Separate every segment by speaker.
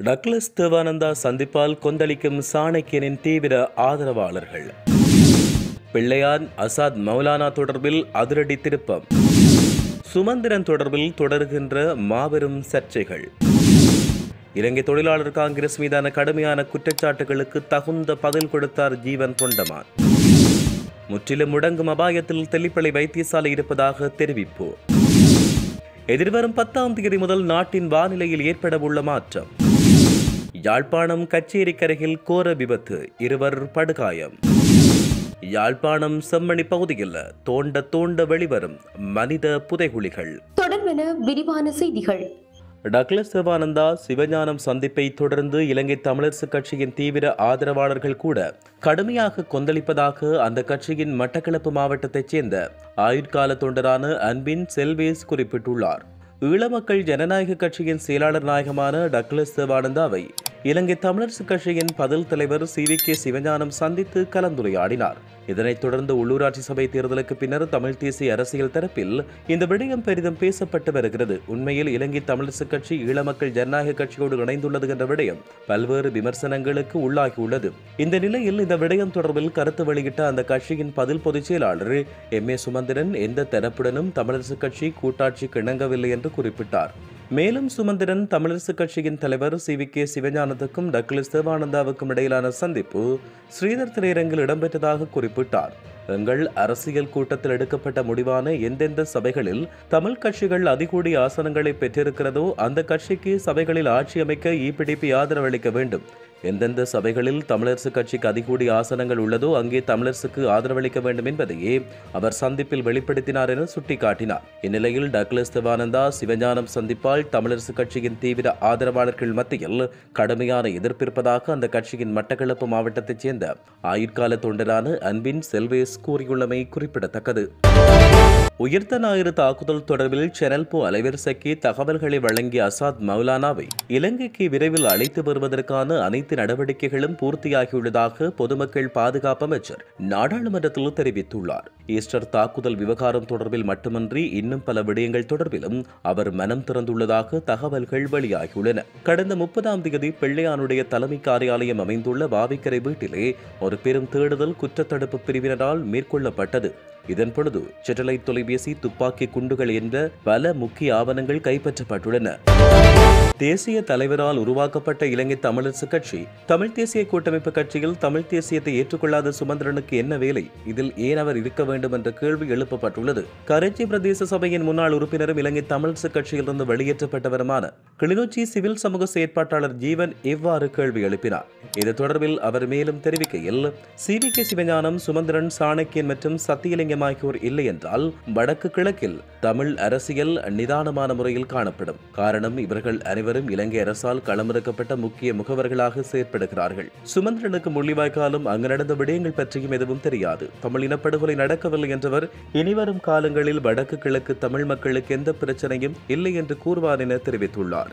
Speaker 1: Douglas Devananda சந்திப்பால் கொந்தளிக்கும் சாணக்கியனின் தீவிர ஆதரவாளர்கள். பிள்ளையான் அசாத் மௌலானா தொடர்பில் அதிரடி திருப்பம். சுமந்திரன் தொடர்பில் தொடர்கின்ற மாபெரும் சர்ச்சைகள். இலங்கை தொழிலாளர் காங்கிரஸ் மீதான கடுமையான குற்றச்சாட்டுகளுக்கு தகுந்த பதில் கொடுத்தார் ஜீவன் தொண்டமான். முற்றிலும் முடங்கும் அபாயத்தில் தெல்லிப்பளை வைத்தியசாலை இருப்பதாக தெரிவிப்பு. எதிர்வரும் 10ஆம் தேதி முதல் நாட்டின் வானிலையில் ஏற்படவுள்ள மாற்றம். யாழ்ப்பாணம் கச்சேரிக்கரையில் கோர விபத்து, 2 படுகாயம். யாழ்ப்பாணம் செம்மணி பகுதியில் தோண்ட வெளிவரும் மனித புதைகுழிகள்.
Speaker 2: தொடர்பென விரிவான செய்திகள்.
Speaker 1: டக்ளஸ் தேவானந்தா சிவஞானம் சந்திப்பை தொடர்ந்து இலங்கை தமிழரசு கட்சியின் தீவிர ஆதரவாளர்கள் கூட கடுமையாக கொந்தளிப்பதாக அந்த கட்சியின் மட்டக்களப்பு மாவட்டத்தைச் சேர்ந்த ஆயுட்கால தொண்டரான அன்பின் செல்வேஸ் குறிப்பிட்டுள்ளார். ஈழமக்கள் ஜனநாயக கட்சியின் செயலாளர் நாயகமான டக்ளஸ் தேவானந்தாவை இலங்கை தமிழரசு கட்சியின் பதில் தலைவர் CVK சிவஞானம் சந்தித்து கலந்துரையாடினார். இதனைத் தொடர்ந்து உள்ளூராட்சி சபை தேர்தலுக்கு பின்னர் தமிழ் தேசிய அரசியல் தரப்பில் இந்த விடயம் பெரிதும் பேசப்பட்டு வருகிறது. உண்மையில் இலங்கை தமிழரசு கட்சி ஈழமக்கள் ஜனநாயக கட்சியோடு இணைந்துள்ளது என்ற விடயம் பல்வேறு விமர்சனங்களுக்கு உள்ளாகியுள்ளது. இந்த நிலையில் இந்த விடயம் தொடர்பில் கருத்து வெளியிட்ட அந்த கட்சியின் பதில் பொதுச் செயலாளர் MA சுமந்திரன் எந்த தரப்புடனும் தமிழரசு கட்சி கூட்டாட்சிக்கு இணங்கவில்லை என்று குறிப்பிட்டார். மேலும் சுமந்திரன் தமிழரசு கட்சியின் தலைவர் CVK சிவஞானத்துக்கும் டக்ளஸ் தேவானந்தாவுக்கும் இடையிலான சந்திப்பு ஸ்ரீதர் திரையரங்கில் இடம்பெற்றதாக குறிப்பிட்டார். எங்கள் அரசியல் கூட்டத்தில் எடுக்கப்பட்ட முடிவான எந்தெந்த சபைகளில் தமிழ் கட்சிகள் அதிகூடிய ஆசனங்களை பெற்றிருக்கிறதோ அந்த கட்சிக்கு சபைகளில் ஆட்சி அமைக்க EPDP ஆதரவளிக்க வேண்டும். எந்தெந்த சபைகளில் தமிழரசு கட்சிக்கு அதிகூடிய ஆசனங்கள் உள்ளதோ அங்கே தமிழரசுக்கு ஆதரவளிக்க வேண்டும் என்பதையே அவர் சந்திப்பில் வெளிப்படுத்தினார் என சுட்டிக்காட்டினார். இந்நிலையில் டக்ளஸ் தேவானந்தா சிவஞானம் சந்திப்பால் தமிழரசு கட்சியின் தீவிர ஆதரவாளர்கள் மத்தியில் கடுமையான எதிர்ப்பிருப்பதாக அந்த கட்சியின் மட்டக்களப்பு மாவட்டத்தைச் சேர்ந்த ஆயுட்கால தொண்டரான அன்பின் செல்வேஸ் கூறியுள்ளமை குறிப்பிடத்தக்கது. உயிர்த்த ஞாயிறு தாக்குதல் தொடர்பில் சேனல் போ அலைவரிசைக்கு தகவல்களை வழங்கிய அசாத் மௌலானாவை இலங்கைக்கு விரைவில் அழைத்து வருவதற்கான அனைத்து நடவடிக்கைகளும் பூர்த்தியாகியுள்ளதாக பொதுமக்கள் பாதுகாப்பு அமைச்சர் நாடாளுமன்றத்தில் தெரிவித்துள்ளார். ஈஸ்டர் தாக்குதல் விவகாரம் தொடர்பில் மட்டுமன்றி இன்னும் பல விடயங்கள் தொடர்பிலும் அவர் மனம் திறந்துள்ளதாக தகவல்கள் வெளியாகியுள்ளன. கடந்த 30ஆம் தேதி பிள்ளையானுடைய தலைமை காரியாலயம் அமைந்துள்ள வாவிக்கரை வீட்டிலே ஒரு பெரும் தேடுதல் குற்றத்தடுப்பு பிரிவினரால் மேற்கொள்ளப்பட்டது. இதன் பொழுது சேட்டலைட் தொலைபேசி, துப்பாக்கி குண்டுகள் என்ற பல முக்கிய ஆவணங்கள் கைப்பற்றப்பட்டுள்ளன. தேசிய தலைவரால் உருவாக்கப்பட்ட இலங்கை தமிழரசு கட்சி தமிழ் தேசிய கூட்டமைப்பு கட்சியில் தமிழ் தேசியத்தை ஏற்றுக்கொள்ளாத சுமந்திரனுக்கு என்ன வேலை? இதில் ஏன் அவர் இருக்க வேண்டும் என்ற கேள்வி எழுப்பப்பட்டுள்ளது. கரைச்சி பிரதேச சபையின் முன்னாள் உறுப்பினரும் இலங்கை தமிழரசு கட்சியிலிருந்து வெளியேற்றப்பட்டவருமான கிளிநொச்சி சிவில் சமூக செயற்பாட்டாளர் ஜீவன் இவ்வாறு கேள்வி எழுப்பினார். இது தொடர்பில் அவர் மேலும் தெரிவிக்கையில், CVK சிவஞானம், சுமந்திரன், சாணக்கியன் மற்றும் சத்தியலிங்கம் ஆகியோர் இல்லை என்றால் வடக்கு கிழக்கில் தமிழ் அரசியல் நிதானமான முறையில் காணப்படும். காரணம், இவர்கள் அனைவரும் இலங்கை அரசால் களமிறக்கப்பட்ட முக்கிய முகவர்களாக செயற்படுகிறார்கள். சுமந்திரனுக்கு முள்ளிவாய்க்காலும் அங்கு நடந்த விடயங்கள் பற்றியும் எதுவும் தெரியாது. தமிழ் இனப்படுகொலை நடக்கவில்லை என்றவர் இனிவரும் காலங்களில் வடக்கு கிழக்கு தமிழ் மக்களுக்கு எந்த பிரச்சனையும் இல்லை என்று கூறுவார் என தெரிவித்துள்ளார்.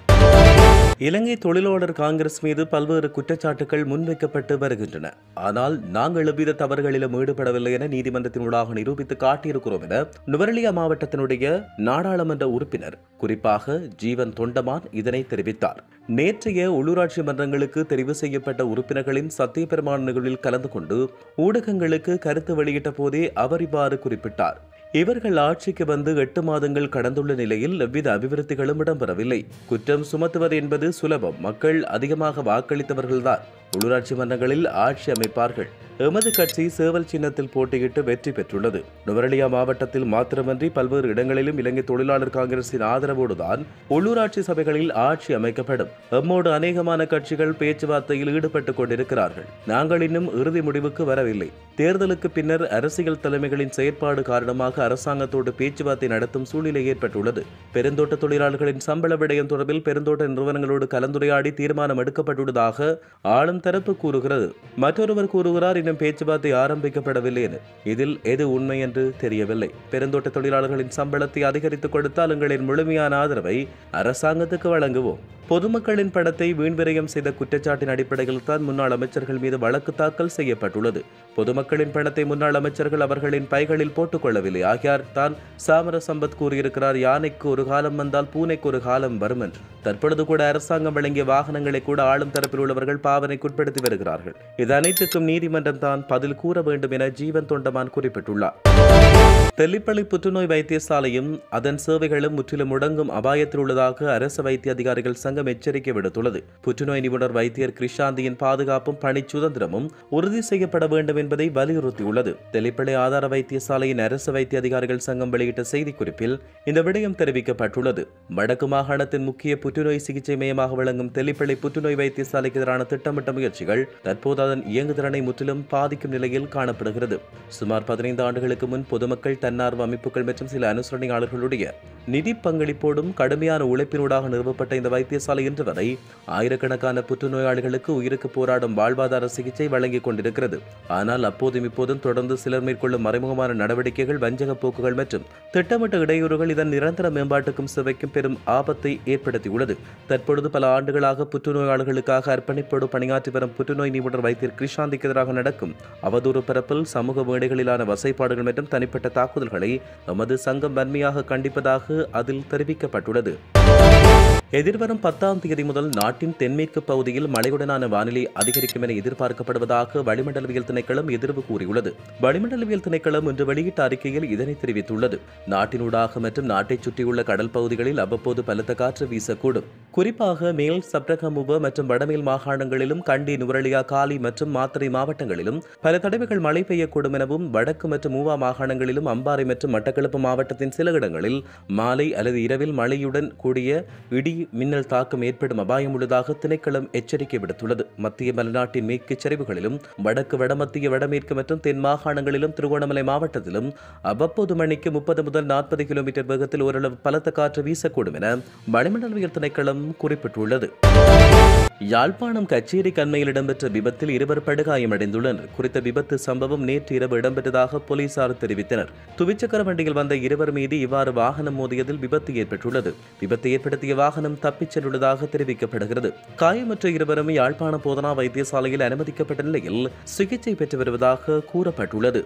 Speaker 1: இலங்கை தொழிலாளர் காங்கிரஸ் மீது பல்வேறு குற்றச்சாட்டுகள் முன்வைக்கப்பட்டு வருகின்றன. ஆனால் நாங்கள் எவ்வித தவறுகளிலும் ஈடுபடவில்லை என நீதிமன்றத்தினூடாக நிரூபித்து காட்டியிருக்கிறோம் என நுவரெலியா மாவட்டத்தினுடைய நாடாளுமன்ற உறுப்பினர் குறிப்பாக ஜீவன் தொண்டமான் இதனை தெரிவித்தார். நேற்றைய உள்ளூராட்சி மன்றங்களுக்கு தெரிவு செய்யப்பட்ட உறுப்பினர்களின் சத்திய பிரமாண நிகழ்வில் கலந்து கொண்டு ஊடகங்களுக்கு கருத்து வெளியிட்ட போதே அவர் இவ்வாறு குறிப்பிட்டார். இவர்கள் ஆட்சிக்கு வந்து 8 மாதங்கள் கடந்துள்ள நிலையில் எவ்வித அபிவிருத்திகளும் இடம்பெறவில்லை. குற்றம் சுமத்துவது என்பது சுலபம். மக்கள் அதிகமாக வாக்களித்தவர்கள்தான் உள்ளூராட்சி மன்றங்களில் ஆட்சி அமைப்பார்கள். எமது கட்சி சேவல் சின்னத்தில் போட்டியிட்டு வெற்றி பெற்றுள்ளது. நுவரெலியா மாவட்டத்தில் மாத்திரமன்றி பல்வேறு இடங்களிலும் இலங்கை தொழிலாளர் காங்கிரசின் ஆதரவோடுதான் உள்ளூராட்சி சபைகளில் ஆட்சி அமைக்கப்படும். எம்மோடு அநேகமான கட்சிகள் பேச்சுவார்த்தையில் ஈடுபட்டுக் கொண்டிருக்கிறார்கள். நாங்கள் இன்னும் இறுதி முடிவுக்கு வரவில்லை. தேர்தலுக்கு பின்னர் அரசியல் தலைமைகளின் செயற்பாடு காரணமாக அரசாங்கத்தோடு பேச்சுவார்த்தை நடத்தும் சூழ்நிலை ஏற்பட்டுள்ளது. பெருந்தோட்ட தொழிலாளர்களின் சம்பள விடயம் தொடர்பில் பெருந்தோட்ட நிறுவனங்களோடு கலந்துரையாடி தீர்மானம் எடுக்கப்பட்டுள்ளதாக ஆளும் தரப்பு கூறுகிறது. மற்றொருவர் கூறுகிறார், இன்னும் இன்னும் பேச்சுவார்த்தை ஆரம்பிக்கப்படவில்லை என இதில் எது உண்மை என்று தெரியவில்லை. பெருந்தோட்ட தொழிலாளர்களின் சம்பளத்தை அதிகரித்துக் கொடுத்தால் எங்களின் முழுமையான ஆதரவை அரசாங்கத்துக்கு வழங்குவோம். பொதுமக்களின் பணத்தை வீண்விரயம் செய்த குற்றச்சாட்டின் அடிப்படையில் தான் முன்னாள் அமைச்சர்கள் மீது வழக்கு தாக்கல் செய்யப்பட்டுள்ளது. பொதுமக்களின் பணத்தை முன்னாள் அமைச்சர்கள் அவர்களின் பைகளில் போட்டுக் கொள்ளவில்லை. ஆகியார் தான் சாமர சம்பத் கூறியிருக்கிறார், யானைக்கு ஒரு காலம் வந்தால் பூனைக்கு ஒரு காலம் வரும் என்று. தற்பொழுது கூட அரசாங்கம் வழங்கிய வாகனங்களை கூட ஆளும் தரப்பில் உள்ளவர்கள் பாவனைக்குட்படுத்தி வருகிறார்கள். இது அனைத்துக்கும் நீதிமன்றம் தான் பதில் கூற வேண்டும் என ஜீவன் தொண்டமான் குறிப்பிட்டுள்ளார். தெல்லிப்பள்ளி புற்றுநோய் வைத்தியசாலையும் அதன் சேவைகளும் முற்றிலும் முடங்கும் அபாயத்தில் உள்ளதாக அரசு வைத்திய அதிகாரிகள் சங்கம் எச்சரிக்கை விடுத்துள்ளது. புற்றுநோய் நிபுணர் வைத்தியர் கிருஷாந்தியின் பாதுகாப்பும் பணி சுதந்திரமும் உறுதி செய்யப்பட வேண்டும் என்பதை வலியுறுத்தியுள்ளது. தெல்லிப்பள்ளி ஆதார வைத்தியசாலையின் அரசு வைத்திய அதிகாரிகள் சங்கம் வெளியிட்ட செய்திக்குறிப்பில் இந்த விடயம் தெரிவிக்கப்பட்டுள்ளது. வடக்கு மாகாணத்தின் முக்கிய புற்றுநோய் சிகிச்சை மையமாக விளங்கும் தெல்லிப்பள்ளி புற்றுநோய் வைத்தியசாலைக்கு எதிரான திட்டமிட்ட முயற்சிகள் தற்போது அதன் இயங்குதிறனை முற்றிலும் பாதிக்கும் நிலையில் காணப்படுகிறது. சுமார் 15 ஆண்டுகளுக்கு முன் பொதுமக்கள், தன்னார்வ அமைப்புகள் மற்றும் சில அனுசரணையாளர்களுடைய நிதி பங்களிப்போடும் கடுமையான உழைப்பினூடாக நிறுவப்பட்ட இந்த வைத்தியசாலை இன்று வரை ஆயிரக்கணக்கான புற்றுநோயாளிகளுக்கு உயிருக்கு போராடும் வாழ்வாதார சிகிச்சை வழங்கிக் கொண்டிருக்கிறது. ஆனால் அப்போதும் இப்போதும் தொடர்ந்து சிலர் மேற்கொள்ளும் மறைமுகமான நடவடிக்கைகள், வஞ்சக போக்குகள் மற்றும் திட்டமிட்ட இடையூறுகள் இதன் நிரந்தர மேம்பாட்டுக்கும் சேவைக்கும் பெரும் ஆபத்தை ஏற்படுத்தியுள்ளது. தற்பொழுது பல ஆண்டுகளாக புற்றுநோயாளர்களுக்காக அர்ப்பணிப்போடு பணியாற்றி வரும் புற்றுநோய் நிபுணர் வைத்தியர் கிருஷாந்திக்கு எதிராக நடக்கும் அவதூறு பரப்பல், சமூக மேடைகளிலான வசைப்பாடுகள் மற்றும் தனிப்பட்ட தாக்குதல்களை எமது சங்கம் வன்மையாக கண்டிப்பதாக அதில் தெரிவிக்கப்பட்டுள்ளது. எதிர்வரும் 10ஆம் தேதி முதல் நாட்டின் தென்மேற்கு பகுதியில் மழையுடனான வானிலை அதிகரிக்கும் என எதிர்பார்க்கப்படுவதாக வளிமண்டலவியல் திணைக்களம் எதிர்வு கூறியுள்ளது. வளிமண்டலவியல் திணைக்களம் இன்று வெளியிட்ட அறிக்கையில் இதனை தெரிவித்துள்ளது. நாட்டினூடாக மற்றும் நாட்டைச் சுற்றியுள்ள கடல் பகுதிகளில் அவ்வப்போது பலத்த காற்று வீசக்கூடும். குறிப்பாக மேல் சப்ரகமுவ மற்றும் வடமேல் மாகாணங்களிலும், கண்டி, நுவரெலியா, காலி மற்றும் மாத்தறை மாவட்டங்களிலும் பல தடவைகள் மழை பெய்யக்கூடும் எனவும், வடக்கு மற்றும் மூவா மாகாணங்களிலும், அம்பாறை மற்றும் மட்டக்களப்பு மாவட்டத்தின் சில இடங்களில் மாலை அல்லது இரவில் மழையுடன் கூடிய இடி மின்னல் தாக்கம் ஏற்படும் அபாயம் உள்ளதாக திணைக்களம் எச்சரிக்கை விடுத்துள்ளது. மத்திய மலைநாட்டின் மேற்கு சரிவுகளிலும், வடக்கு, வடமத்திய, வடமேற்கு மற்றும் தென் மாகாணங்களிலும், திருகோணமலை மாவட்டத்திலும் அவ்வப்போது மணிக்கு 30 முதல் 40 கிலோமீட்டர் வேகத்தில் ஓரளவு பலத்த காற்று வீசக்கூடும் என வளிமண்டலவியல் திணைக்களம் குறிப்பிட்டுள்ளது. யாழ்ப்பாணம் கச்சேரி கண்மையில் இடம்பெற்ற விபத்தில் 2 படுகாயமடைந்துள்ளனர். குறித்த விபத்து சம்பவம் நேற்று இரவு இடம்பெற்றதாக போலீசார் தெரிவித்தனர். துவிச்சக்கர வண்டியில் வந்த 2 மீது இவ்வாறு வாகனம் மோதியதில் விபத்து ஏற்பட்டுள்ளது. விபத்தை ஏற்படுத்திய வாகனம் தப்பிச் சென்றுள்ளதாக தெரிவிக்கப்படுகிறது. காயமற்ற 2 யாழ்ப்பாணம் போதனா வைத்தியசாலையில் அனுமதிக்கப்பட்ட நிலையில் சிகிச்சை பெற்று வருவதாக கூறப்பட்டுள்ளது.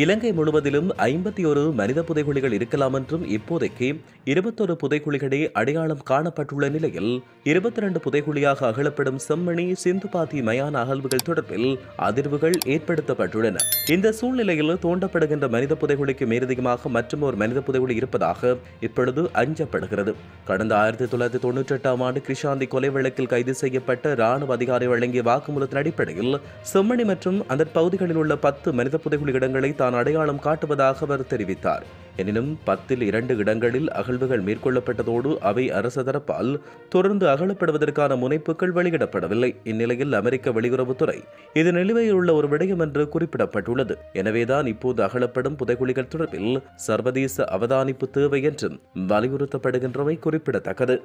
Speaker 1: இலங்கை முழுவதிலும் 51 மனித புதைகுழிகள் இருக்கலாம் என்றும், இப்போதைக்கு 21 புதைகுழிகளே அடையாளம் காணப்பட்டுள்ள நிலையில் 22 புதைகுழியாக அகலப்படும் செம்மணி, சிந்துபாத்தி மயான அகழ்வுகள் தொடர்பில் அதிர்வுகள் ஏற்படுத்தப்பட்டுள்ளன. இந்த சூழ்நிலையில் தோண்டப்படுகின்ற மனித புதைகுழிக்கு மேலதிகமாக மற்றும் ஒரு மனித புதைகுழி இருப்பதாக இப்பொழுது அஞ்சப்படுகிறது. கடந்த 1998ஆம் ஆண்டு கிருஷாந்தி கொலை வழக்கில் கைது செய்யப்பட்ட ராணுவ அதிகாரி வழங்கிய வாக்குமூலத்தின் அடிப்படையில் செம்மணி மற்றும் அந்த பகுதிகளில் உள்ள 10 மனித புதைகுழி இடங்களை தான் அடையாளம் காட்டுவதாக அவர் தெரிவித்தார். எனினும் 10ல் 2 இடங்களில் அகழ்வுகள் மேற்கொள்ளப்பட்டதோடு அவை அரசு தரப்பால் தொடர்ந்து அகழப்படுவதற்கான முனைப்புகள் வெளியிடப்படவில்லை. இந்நிலையில் அமெரிக்க வெளியுறவுத்துறை இது நிலுவையில் உள்ள ஒரு விடயம் என்று குறிப்பிடப்பட்டுள்ளது. எனவேதான் இப்போது அகழப்படும் புதைகுழிகள் தொடர்பில் சர்வதேச அவதானிப்பு தேவை என்றும் வலியுறுத்தப்படுகின்றமை குறிப்பிடத்தக்கது.